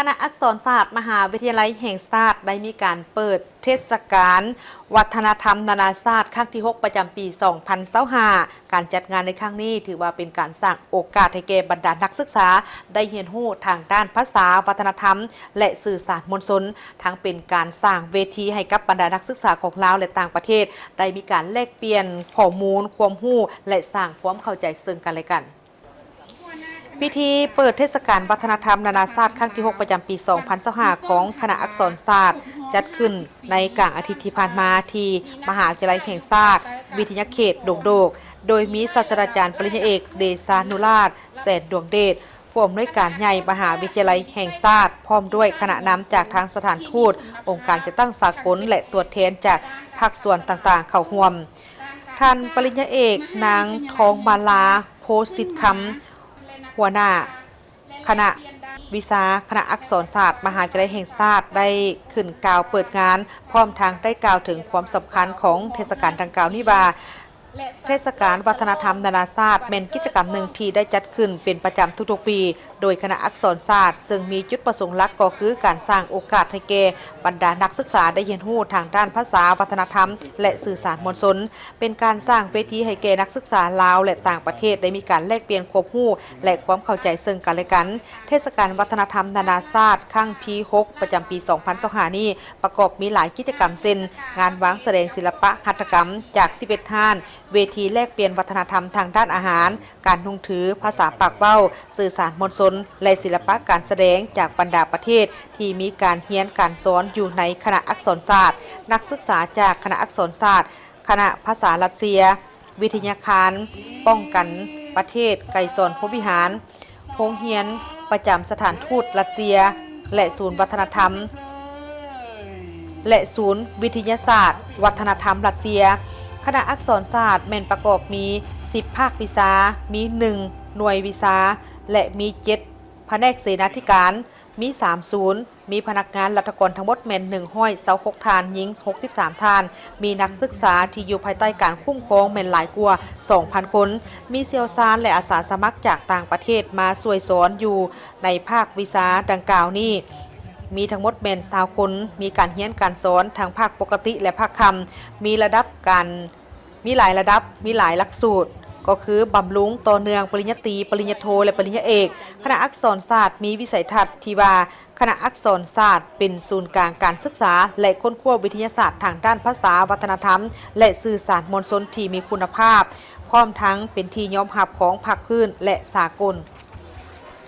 คณะอักษรศาสตร์มหาวิทยาลัยแห่งชาติได้มีการเปิดเทศกาลวัฒนธรรมนานาชาติครั้งที่ 6 ประจำปี 2025 การจัดงานในครั้งนี้ถือว่าเป็นการสร้างโอกาสให้แก่บรรดานักศึกษาได้เรียนรู้ทางด้านภาษาวัฒนธรรมและสื่อสารมวลชนทั้งเป็นการสร้างเวทีให้กับบรรดานักศึกษาของลาวและต่างประเทศได้มีการแลกเปลี่ยนข้อมูลความรู้และสร้างความเข้าใจซึ่งกันและกันพิธีเปิดเทศกาลวัฒนธรรมนานาชาติครั้งที่ 6 ประจำปี 2025 ของคณะอักษรศาสตร์จัดขึ้นในกลางอาทิตย์ที่ผ่านมาที่มหาวิทยาลัยแห่งชาติวิทยาเขตดงโดกโดยมีศาสตราจารย์ปริญญาเอกเดชานุราชแสนดวงเดชผู้อำนวยการใหญ่มหาวิทยาลัยแห่งชาติพร้อมด้วยคณะนำจากทางสถานทูตองค์การจัดตั้งสากลและตัวแทนจากภาคส่วนต่างๆเข้าร่วมท่านปริญญาเอกนางทองมาลาโพสิทธิ์คำหัวหน้าคณะวิชาคณะอักษรศาสตร์มหาวิทยาลัยแห่งชาติได้ขึ้นกล่าวเปิดงานพร้อมทางได้กล่าวถึงความสำคัญของเทศกาลดังกล่าวนี้ว่าเทศกาลวัฒนธรรมนานาชาติเป็นกิจกรรมหนึ่งที่ได้จัดขึ้นเป็นประจำทุกๆปีโดยคณะอักษรศาสตร์ซึ่งมีจุดประสงค์หลักก็คือการสร้างโอกาสให้แก่บรรดานักศึกษาได้เรียนรู้ทางด้านภาษาวัฒนธรรมและสื่อสารมวลชนเป็นการสร้างเวทีให้แก่นักศึกษาลาวและต่างประเทศได้มีการแลกเปลี่ยนความรู้และความเข้าใจซึ่งกันและกันเทศกาลวัฒนธรรมนานาชาติครั้งที่ 6 ประจำปี 2025 นี้ประกอบมีหลายกิจกรรมเช่นงานวางแสดงศิลปะหัตถกรรมจาก11ท่านเวทีแลกเปลี่ยนวัฒนธรรมทางด้านอาหารการนุ่งถือภาษาปากเว้าสื่อสารมวลชนและศิลปะการแสดงจากบรรดาประเทศที่มีการเรียนการสอนอยู่ในคณะอักษรศาสตร์นักศึกษาจากคณะอักษรศาสตร์คณะภาษารัสเซียวิทยาคารป้องกันประเทศไกรสอนพวิหารโรงเรียนประจำสถานทูตรัสเซียและศูนย์วัฒนธรรมและศูนย์วิทยาศาสตร์วัฒนธรรมรัสเซียคณะอักษรศาสตร์แม่นประกอบมี10ภาควิชามี1หน่วยวิชาและมี7แผนกเสนาธิการมี3ศูนย์มีพนักงานรัฐกรทั้งหมดแม่น126ทานหญิง63ทานมีนักศึกษาที่อยู่ภายใต้การคุ้มครองแม่นหลายกว่า 2,000 คนมีเชี่ยวชาญและอาสาสมัครจากต่างประเทศมาช่วยสอนอยู่ในภาควิชาดังกล่าวนี้มีทั้งหมดแม่น20คนมีการเรียนการสอนทางภาคปกติและภาคคำมีระดับการมีหลายระดับมีหลายหลักสูตรก็คือบำรุงต่อเนื่องปริญญาตรีปริญญาโทและปริญญาเอกคณะอักษรศาสตร์มีวิสัยทัศน์ที่ว่าคณะอักษรศาสตร์เป็นศูนย์กลางการศึกษาและค้นคว้าวิทยาศาสตร์ทางด้านภาษาวัฒนธรรมและสื่อสารมวลชนที่มีคุณภาพพร้อมทั้งเป็นที่ยอมรับของภาคพื้นและสากล